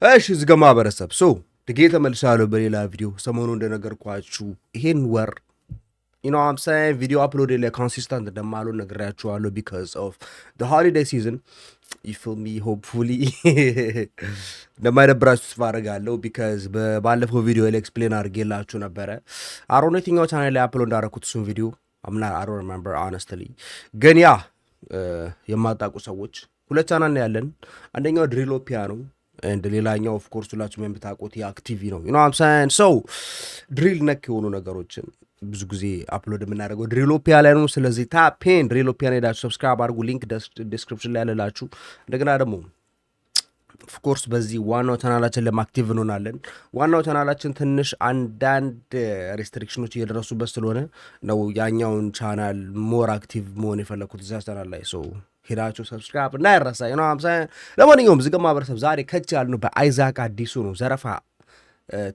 እሺ እዚህ ጋር ማህበረሰብ ድጌ ተመልሻለሁ በሌላ ቪዲዮ። ሰሞኑ እንደነገርኳችሁ ይሄን ወር I'm saying ቪዲዮ አፕሎድ ላይ ኮንሲስተንት እንደማልሆን ነግሬያችኋለሁ because of the holiday season. you feel me? hopefully እንደማይደብራችሁ ተስፋ አደርጋለሁ because ባለፈው ቪዲዮ ላይ ኤክስፕሌን አድርጌላችሁ ነበረ። አሮን የትኛው ቻናል ላይ አፕሎድ እንዳደረኩት እሱን ቪዲዮ I don't remember honestly። ግን ያ የማታውቁ ሰዎች ሁለት ቻናል ነው ያለን። አንደኛው ድሪሎፒያ ነው and ሌላኛው ኦፍ ኮርስ ሁላችሁም የምታውቁት የአክቲቪ ነው። I'm saying ድሪል ነክ የሆኑ ነገሮችን ብዙ ጊዜ አፕሎድ የምናደርገው ድሪሎፒያ ላይ ነው። ስለዚህ ታፔን ድሪሎፒያ ላይ ሄዳችሁ ሰብስክራይብ አድርጉ፣ ሊንክ ዲስክሪፕሽን ላይ ያለላችሁ። እንደገና ደግሞ ኦፍ ኮርስ በዚህ ዋናው ቻናላችን ለማክቲቭ እንሆናለን። ዋናው ቻናላችን ትንሽ አንዳንድ ሬስትሪክሽኖች እየደረሱበት ስለሆነ ነው ያኛውን ቻናል ሞር አክቲቭ መሆን የፈለግኩት እዚያ ቻናል ላይ ሄዳችሁ ሰብስክራይብ እንዳይረሳ ነው። ለማንኛውም ዝገማ ማህበረሰብ ዛሬ ከች ያልነው በአይዛክ አዲሱ ነው። ዘረፋ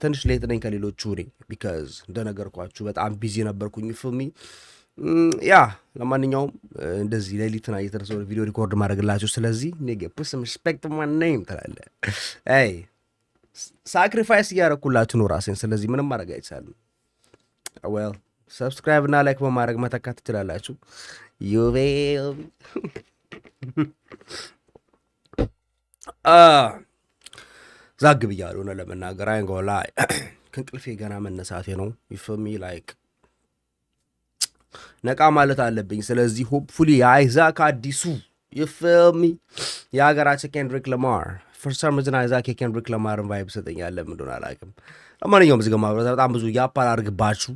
ትንሽ ሌት ነኝ ከሌሎቹ እኔ ቢካዝ እንደነገርኳችሁ በጣም ቢዚ ነበርኩኝ ፍሚ ያ ለማንኛውም እንደዚህ ሌሊትና እየተነሳው ቪዲዮ ሪኮርድ ማድረግላችሁ። ስለዚህ ኔጌ ፑስ ሪስፔክት ማይ ኔም ትላለ አይ ሳክሪፋይስ እያደረኩላችሁ ነው ራሴን። ስለዚህ ምንም ማድረግ አይቻልም። ዌል ሰብስክራይብ እና ላይክ በማድረግ መተካት ትችላላችሁ። ዩቤ ዛግ ብያለሁ ነው ለመናገር አይንጎላ ከእንቅልፌ ገና መነሳቴ ነው። ይፈሚ ላይክ ነቃ ማለት አለብኝ። ስለዚህ ሆፕፉሊ አይዛክ አዲሱ ይፈሚ የሀገራችን ኬንድሪክ ለማር for some reason አይዛክ የኬንድሪክ ለማርን ቫይብ ሰጠኛል። ለምን እንደሆነ አላውቅም። ለማንኛውም ዝገማ በጣም ብዙ ያፓላርግባችሁ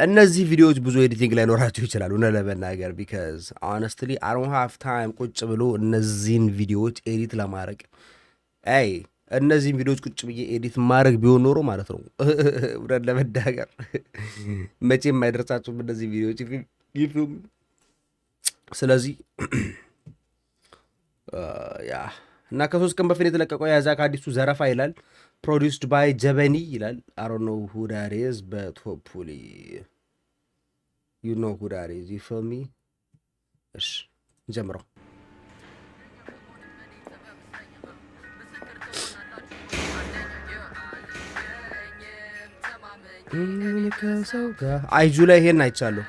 እነዚህ ቪዲዮዎች ብዙ ኤዲቲንግ ላይ ኖራችሁ ይችላል ነው ለመናገር because honestly I don't have time ቁጭ ብሎ እነዚህን ቪዲዮዎች ኤዲት ለማድረግ እነዚህን ቪዲዮዎች ቁጭ ብዬ ኤዲት ማድረግ ቢሆን ኖሮ ማለት ነው ወደ ለመዳገር መቼም የማይደርሳችሁ እነዚህ ቪዲዮዎች ይፍሉ። ስለዚህ ያ እና ከ3 ቀን በፊት የተለቀቀው የአይዛክ አዲሱ ዘረፋ ይላል produced by ጀበኒ ይላል። I don't know who that is but hopefully you know who that is. you feel me? እሺ ጀምረው አይጁ ላይ ይሄን አይቻለሁ።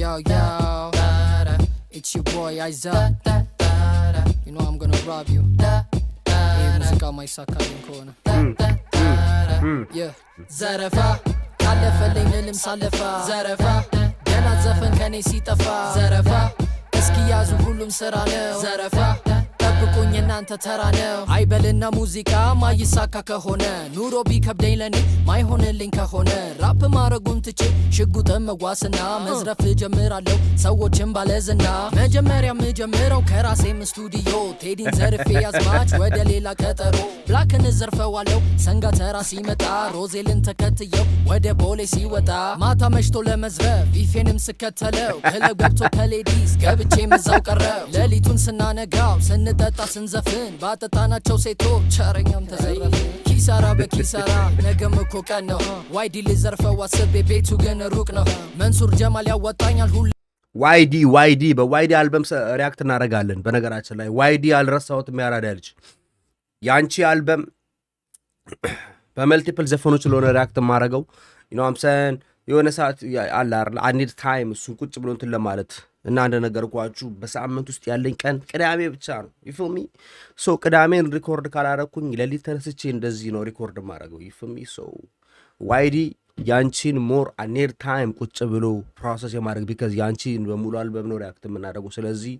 Yo, it's your boy Isaac. You know I'm gonna rob you. Hey, musica mai sakalin kona. Yeah. Zarafa, ካለፈልኝ ምንም ሳለፋ ዘረፋ ገና ዘፈን ከኔ ሲጠፋ ዘረፋ እስኪ ያዙ ሁሉም ስራ ነው ዘረፋ ጠብቁኝ እናንተ ተራ ነው አይበልና ሙዚቃ ማይሳካ ከሆነ ኑሮ ቢከብደኝ ለኔ ማይሆንልኝ ከሆነ ራፕ ማረጉን ትቼ ሽጉጥም መጓስና መዝረፍ ጀምራለሁ ሰዎችን ባለዝና መጀመሪያ ምጀምረው ከራሴም ስቱዲዮ ቴዲን ዘርፌ ያዝማች ወደ ሌላ ቀጠሮ ብላክን ዘርፈዋለሁ ሰንጋ ተራ ሲመጣ ሮዜልን ተከትየው ወደ ቦሌ ሲወጣ ማታ መሽቶ ለመዝረፍ ቢፌንም ስከተለው ክለብ ገብቶ ከሌዲስ ገብቼ ምዛው ቀረው ሌሊቱን ስናነጋው ስንጠጣ ስንዘፍን ባጠጣናቸው ሴቶች ቸረኛም ተዘረፍን ኪሳራ በኪሳራ ነገም እኮ ቀን ነው ዋይዲ ልዘርፈው አስቤ ቤቱ ግን ሩቅ ነው መንሱር ጀማል ያወጣኛል ሁሉ ዋይዲ በዋይዲ አልበም ሪያክት እናደርጋለን። በነገራችን ላይ ዋይዲ አልረሳሁትም ያራዳ ልጅ ያንቺ አልበም በመልቲፕል ዘፈኖች ስለሆነ ሪያክት ማረገው I'm saying የሆነ ሰዓት አለ አይደል I need time እሱን ቁጭ ብሎ እንትን ለማለት እና እንደነገርኳችሁ በሳምንት ውስጥ ያለኝ ቀን ቅዳሜ ብቻ ነው። you feel me? ቅዳሜን ሪኮርድ ካላረኩኝ ሌሊት ተነስቼ እንደዚህ ነው ሪኮርድ ማረገው you feel me? ዋይዲ ያንቺን ሞር I need time ቁጭ ብሎ ፕሮሰስ የማድረግ because ያንቺን በሙሉ አልበም ነው ሪያክት የምናደርገው። ስለዚህ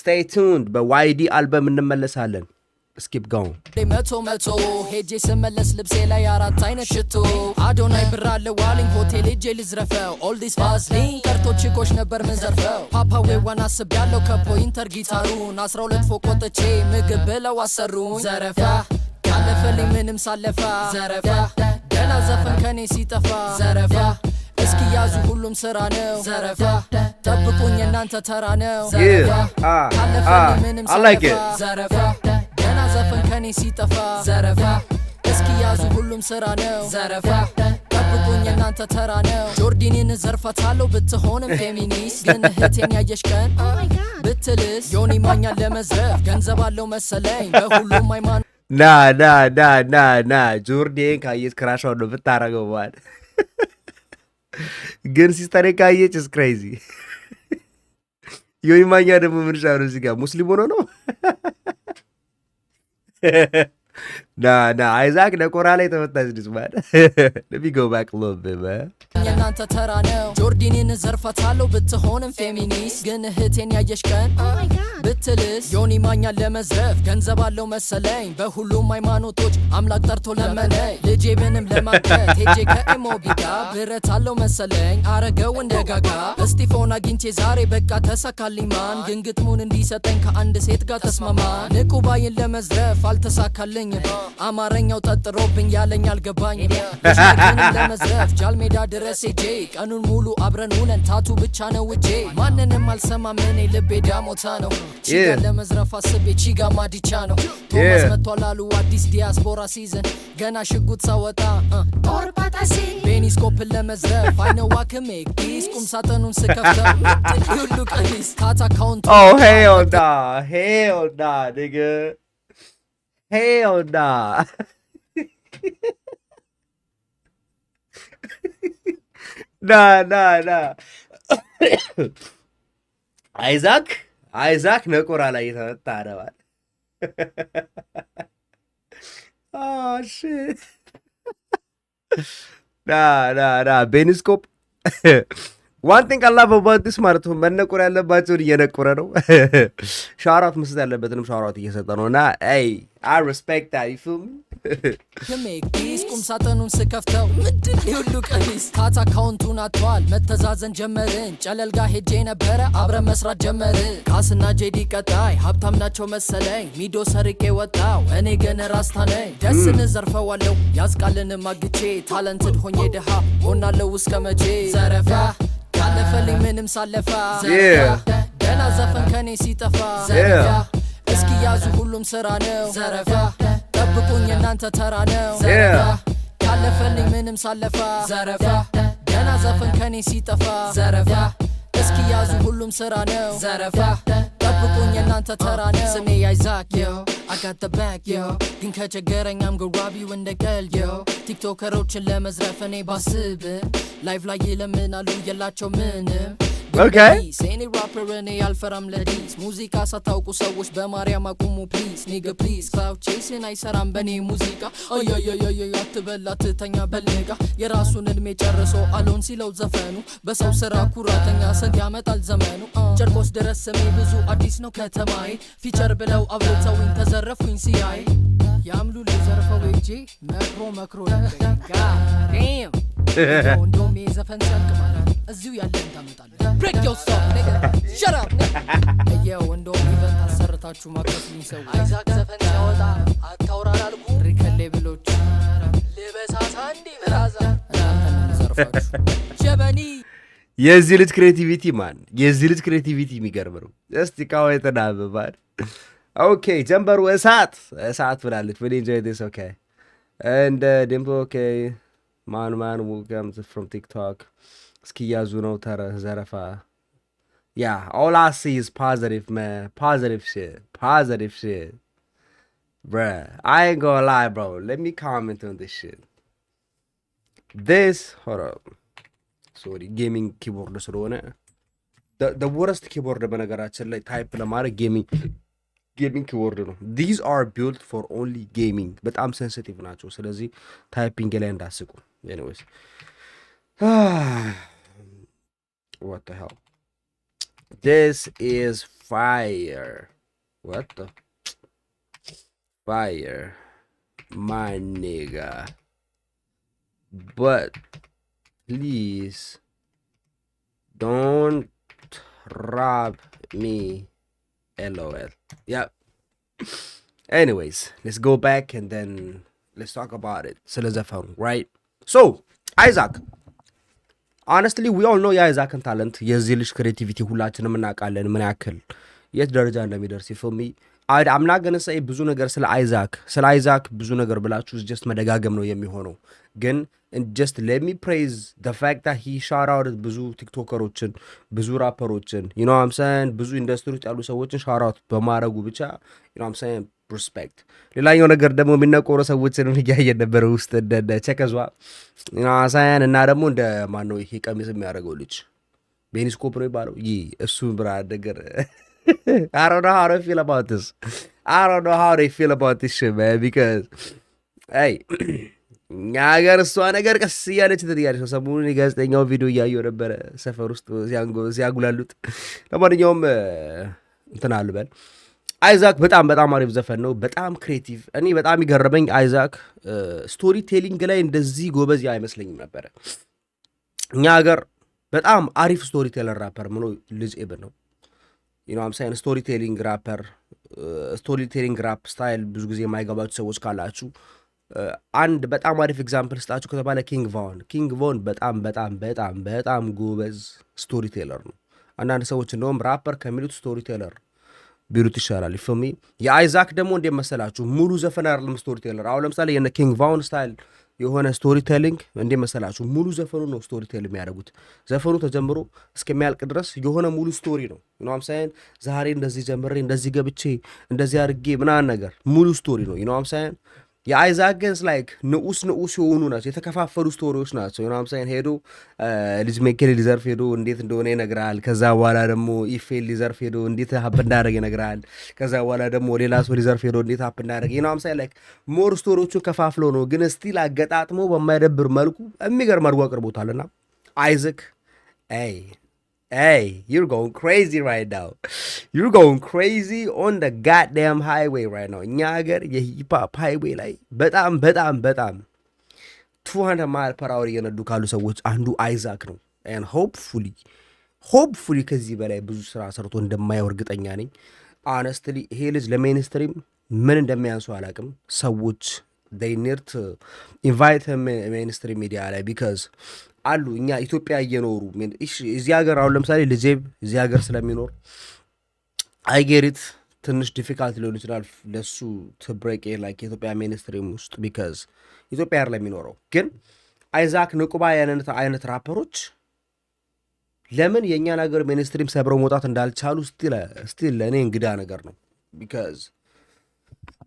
stay tuned በዋይዲ አልበም እንመለሳለን። skip going መቶ ሄጄ ስመለስ ልብሴ ላይ አራት አይነት ሽቶ አዶናይ ብራለ ዋሊንግ ሆቴል ሄጄ ልዝረፈው all this vaseline ቀርቶች ኮሽ ነበር ምንዘርፈው ፓፓዌ ዋና አስቤያለሁ ከፖይንተር ጊታሩን 12 ፎቅ ወጥቼ ምግብ ብለው አሰሩኝ ዘረፋ ካለፈልኝ ምንም ሳለፋ ዘረፋ ገና ዘፈን ከኔ ሲጠፋ ዘረፋ እስኪ ያዙ ሁሉም ስራ ነው ዘረፋ ጠብቁኝ እናንተ ተራ ነው ዘረፋ ካለፈልኝ ምንም ሳለፋ ዘረፋ ዘፈን ከኔ ሲጠፋ ዘረፋ እስኪ ያዙ ሁሉም ስራ ነው ዘረፋ ጠብቁኝ እናንተ ተራ ነው ጆርዲንን ዘርፋታለሁ ብትሆንም ፌሚኒስት ግን እህቴን ያየሽ ቀን ብትልስ ዮኒ ማኛን ለመዝረፍ ገንዘብ አለው መሰለኝ በሁሉም ሃይማኖት ና ጆርዲን ካየች ክራሻውን ነው ብታረገው ማለት ግን ሲስተር ካየች is crazy ዮኒ ማኛ ደግሞ ምን ሻው እዚህ ጋር ሙስሊም ሆኖ ነው ና አይዛክ ነቆራ ላይ ተመታች ልጅ ማለት let me go back a little bit man እናንተ ተራ ነው ጆርዲንን ዘርፋታለሁ ብትሆንም ፌሚኒስት ግን እህቴን ያየሽ ቀን ብትልስ ዮኒ ማኛን ለመዝረፍ ገንዘብ አለው መሰለኝ በሁሉም ሃይማኖቶች አምላክ ጠርቶ ለመነኝ ልጄ ምንም ለማከት ሄጄ ከኤሞቢ ጋር ብረት አለው መሰለኝ አረገው እንደጋጋ እስጢፎን አግኝቼ ዛሬ በቃ ተሳካልኝ ማን ግን ግጥሙን እንዲሰጠኝ ከአንድ ሴት ጋር ተስማማ ንቁባይን ለመዝረፍ አልተሳካልኝም አማረኛው ጠጥሮብኝ ያለኝ አልገባኝም ልጅ ለመዝረፍ ጃልሜዳ ድረስ ሄጄ ቀኑን ሙሉ አብረን ውለን ታቱ ብቻ ነው እጄ ማንንም አልሰማም እኔ ልቤ ዳሞታ ነው ቺጋ ለመዝረፍ አስቤ ቺጋ ማዲቻ ነው ቶማስ መጥቷል አሉ አዲስ ዲያስፖራ ሲዝን ገና ሽጉጥ ሳወጣ ኦርፓታሲ ቤኒስኮፕን ለመዝረፍ አይነዋክሜ ኪስ ቁም ሳጥኑን ስከፍተው ሁሉ ቀሊስ ካት አካውንት oh hell nah nigga hell nah nah አይዛክ ነቆራ ላይ የተመታ አረባል oh shit nah ቤኒስኮፕ one thing I love about this ማለት ነው መነቆር ያለባቸውን እየነቆረ ነው ሻውራት መስጠት ያለበትንም ሻውራት እየሰጠ ነው እና hey I respect that you feel me ከሜክስ ቁም ሳጥኑን ስከፍተው ምንድን ሁሉ ቀሊስ ካት አካውንቱን አጥቷል መተዛዘን ጀመርን ጨለል ጋር ሄጄ ነበረ አብረን መስራት ጀመርን ካስና ጄዲ ቀጣይ ሀብታም ናቸው መሰለኝ ሚዶ ሰርቄ ወጣው እኔ ግን ራስታ ነኝ ደስ እንዘርፈዋለሁ ያዝቃልንም አግቼ ታለንትድ ሆኜ ድሃ ሆናለሁ እስከ መቼ ዘረፋ ካለፈልኝ ምንም ሳለፋ ዘረፋ ገና ዘፈን ከኔ ሲጠፋ ዘረፋ እስኪ ያዙ ሁሉም ስራ ነው ዘረፋ ጠብቁኝ እናንተ ተራ ነው ዘረፋ ካለፈልኝ ምንም ሳለፋ ዘረፋ ገና ዘፈን ከኔ ሲጠፋ ዘረፋ እስኪ ያዙ ሁሉም ስራ ነው ዘረፋ ጠብቁኝ እናንተ ተራ ነው ስሜ አይዛክ yo I got the back yo ግን ከቸገረኝ I'm gonna rob you እንደ ቀልድ yo ቲክቶከሮችን ለመዝረፍ እኔ ባስብ ላይቭ ላይ ይለምናሉ የላቸው ምንም okay ሴኒ ራፐር እኔ አልፈራም ለዲስ ሙዚቃ ሳታውቁ ሰዎች በማርያም አቁሙ ፕሊዝ ኒጋ ፕሊዝ ክላውድ ቼስን አይሰራም በኔ ሙዚቃ አያያያያ አትበላ ትተኛ በልጋ የራሱን እድሜ ጨርሶ አሎን ሲለው ዘፈኑ በሰው ስራ ኩራተኛ ስንት ያመጣል ዘመኑ ጨርቆስ ድረስ ስሜ ብዙ አዲስ ነው ከተማዬ ፊቸር ብለው አብልተውኝ ተዘረፍኩኝ ሲያይ ያምሉ ለዘርፈው እጄ መክሮ ጋም እንደውም የዘፈን ሰልቅ ማለት እዚሁ ያለን ታመጣለህ break yourself nigga shut up nigga እንደውም ኢቨንት አሰርታችሁ ማከፍልኝ ሰው አይዛክ ዘፈን ሲያወጣ አታውራን አልኩ ሪከሌ ብሎች ልበሳሳ እንዲ ብራዛ እናንተን ዘርፋችሁ ጀበኒ የዚህ ልጅ ክሬቲቪቲ ማን የዚህ ልጅ ክሬቲቪቲ የሚገርም ነው እስቲ ካው የተናበባል ኦኬ ጀምበሩ እሳት ብላለች when enjoy this okay and dimple okay man who comes from TikTok እስኪያዙ ነው ዘረፋ yeah all I see is positive man positive shit bruh I ain't gonna lie bro let me comment on this shit this hold up sorry gaming keyboard ስለሆነ the worst keyboard በነገራችን ላይ ታይፕ ለማድረግ gaming keyboard ነው these are built for only gaming በጣም sensitive ናቸው ስለዚህ ታይፒንግ ላይ እንዳስቁ anyways what the hell this is fire what the fire my nigga but please don't rob me LOL yep anyways let's go back and then let's talk about it ስለዘፈኑ right so Isaac honestly we all know የአይዛክን ታለንት የዚህ ልጅ ክሬቲቪቲ ሁላችንም እናውቃለን ምን ያክል የት ደረጃ እንደሚደርስ ይፈሚ አምና ገነሳይ ብዙ ነገር ስለ አይዛክ ብዙ ነገር ብላችሁ ጀስት መደጋገም ነው የሚሆነው። ግን ጀስት ሌት ሚ ፕሬዝ ዘ ፋክት ዳት ሂ ሻት አውት ብዙ ቲክቶከሮችን፣ ብዙ ራፐሮችን ዩኖምሰን ብዙ ኢንዱስትሪ ውስጥ ያሉ ሰዎችን ሻት አውት በማድረጉ ብቻ ዩኖምሰን ሪስፔክት። ሌላኛው ነገር ደግሞ የሚነቆረ ሰዎችን እያየን ነበረ ውስጥ እንደ ቸከዟ ዩኖምሰን እና ደግሞ እንደ ማነው ይሄ ቀሚስ የሚያደርገው ልጅ ቤኒስኮፕ ነው ይባለው ይህ እሱ ብርሃን ነገር I don't know how to feel about this. I don't know how they feel about this shit, man, because hey እኛ ሀገር እሷ ነገር ቀስ እያለች ትትያለች ነው። ሰሞኑን የጋዜጠኛው ቪዲዮ እያየሁ ነበረ ሰፈር ውስጥ ሲያጉላሉት። ለማንኛውም እንትን አልበል አይዛክ በጣም በጣም አሪፍ ዘፈን ነው። በጣም ክሬቲቭ። እኔ በጣም ይገረመኝ አይዛክ ስቶሪ ቴሊንግ ላይ እንደዚህ ጎበዝ አይመስለኝም ነበረ። እኛ ሀገር በጣም አሪፍ ስቶሪ ቴለር ራፐር ምኖ ልጅ ኤብን ነው ሳይን ስቶሪ ቴሊንግ ራፐር ስቶሪ ቴሊንግ ራፕ ስታይል ብዙ ጊዜ የማይገባችሁ ሰዎች ካላችሁ አንድ በጣም አሪፍ ኤግዛምፕል ስጣችሁ ከተባለ ኪንግ ቮን በጣም በጣም በጣም በጣም ጎበዝ ስቶሪ ቴለር ነው። አንዳንድ ሰዎች እንደውም ራፐር ከሚሉት ስቶሪ ቴለር ቢሉት ይሻላል። ይፈሚ የአይዛክ ደግሞ እንዴት መሰላችሁ ሙሉ ዘፈን አይደለም ስቶሪ ቴለር። አሁን ለምሳሌ የነ ኪንግ ቫውን ስታይል የሆነ ስቶሪ ቴሊንግ እንዴት መሰላችሁ ሙሉ ዘፈኑ ነው ስቶሪ ቴል የሚያደርጉት። ዘፈኑ ተጀምሮ እስከሚያልቅ ድረስ የሆነ ሙሉ ስቶሪ ነው ሳይን ዛሬ እንደዚህ ጀምሬ እንደዚህ ገብቼ እንደዚህ አድርጌ ምናምን ነገር ሙሉ ስቶሪ ነው ሳይን የአይዛክ ገንስ ላይክ ንዑስ የሆኑ ናቸው፣ የተከፋፈሉ ስቶሪዎች ናቸው። ሳይን ሄዶ ልጅ ሜኬል ሊዘርፍ ሄዶ እንዴት እንደሆነ ይነግራል። ከዛ በኋላ ደግሞ ኢፌል ሊዘርፍ ሄዶ እንዴት ሀብ እንዳደረገ ይነግራል። ከዛ በኋላ ደግሞ ሌላ ሰው ሊዘርፍ ሄዶ እንዴት ሀብ እንዳደረገ ሳይን ላይክ ሞር ስቶሪዎቹን ከፋፍለው ነው፣ ግን ስቲል አገጣጥሞ በማይደብር መልኩ የሚገርም አድርጎ አቅርቦታልና አይዛክ Hey, you're going crazy right now. You're going crazy on the goddamn highway right now. እኛ ሀገር የሂፕሆፕ ሃይዌይ ላይ በጣም በጣም በጣም 200 ማይል ፐር አወር እየነዱ ካሉ ሰዎች አንዱ አይዛክ ነው። and hopefully ከዚህ በላይ ብዙ ስራ ሰርቶ እንደማየው እርግጠኛ ነኝ። honestly ይሄ ልጅ ለሜንስትሪም ምን እንደሚያንሱ አላውቅም። ሰዎች they need to invite him mainstream media ላይ because አሉ እኛ ኢትዮጵያ እየኖሩ እዚህ ሀገር አሁን ለምሳሌ ልጄብ እዚህ ሀገር ስለሚኖር አይጌሪት ትንሽ ዲፊካልት ሊሆን ይችላል ለሱ ትብሬቅ ላይክ የኢትዮጵያ ሜንስትሪም ውስጥ ቢካዝ ኢትዮጵያ ያር ለሚኖረው ግን አይዛክ ንቁባ አይነት ራፐሮች ለምን የእኛን ሀገር ሜንስትሪም ሰብረው መውጣት እንዳልቻሉ ስቲል ለእኔ እንግዳ ነገር ነው። ቢካዝ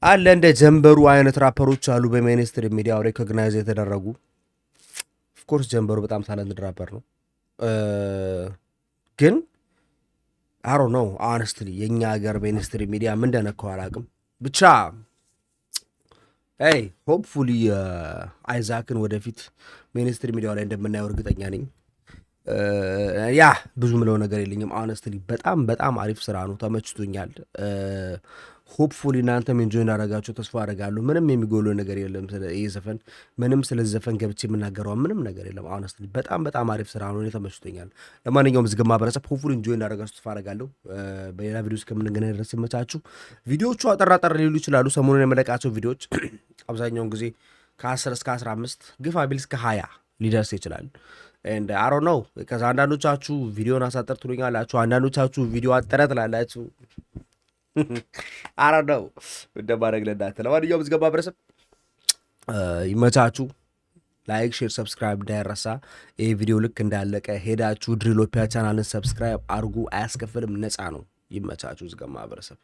አለ እንደ ጀንበሩ አይነት ራፐሮች አሉ በሜንስትሪም ሚዲያው ሬኮግናይዝ የተደረጉ ኮርስ ጀንበሩ በጣም ታለንትድ ራፐር ነው። ግን አሮ ነው ሆነስትሊ የኛ ሀገር ሜንስትሪም ሚዲያ ምን እንደነካው አላውቅም። ብቻ ሆፕፉሊ አይዛክን ወደፊት ሜንስትሪም ሚዲያው ላይ እንደምናየው እርግጠኛ ነኝ። ያ ብዙ ምለው ነገር የለኝም። ሆነስትሊ በጣም በጣም አሪፍ ስራ ነው፣ ተመችቶኛል። ሆፕፉሊ እናንተም ኢንጆይ እንዳደረጋችሁ ተስፋ አደርጋለሁ። ምንም የሚጎለው ነገር የለም። ይሄ ዘፈን ምንም ስለዚህ ዘፈን ገብቼ የምናገረው ምንም ነገር የለም። ሆነስትሊ በጣም በጣም አሪፍ ስራ ነው፣ ተመችቶኛል። ለማንኛውም ዝግማ ማህበረሰብ ሆፕፉሊ ኢንጆይ እንዳደረጋችሁ ተስፋ አደርጋለሁ። በሌላ ቪዲዮ እስከምንገናኝ ድረስ ይመቻችሁ። ቪዲዮቹ አጠራጠር ሊሉ ይችላሉ። ሰሞኑን የመለቃቸው ቪዲዮዎች አብዛኛውን ጊዜ ከ10 እስከ 15 ግፋ ቢል እስከ 20 ሊደርስ ይችላል። and I don't know ከዛ አንዳንዶቻችሁ ቪዲዮን አሳጠር ትሉኛላችሁ፣ አንዳንዶቻችሁ ቪዲዮ አጠረ ትላላችሁ። I don't know እንደማድረግ ለእናንተ። ለማንኛውም ዝገባ ማህበረሰብ ይመቻችሁ። ላይክ፣ ሼር፣ ሰብስክራይብ እንዳይረሳ። ይህ ቪዲዮ ልክ እንዳለቀ ሄዳችሁ ድሪሎፒያ ቻናልን ሰብስክራይብ አርጉ። አያስከፍልም፣ ነፃ ነው። ይመቻችሁ ዝገባ ማህበረሰብ።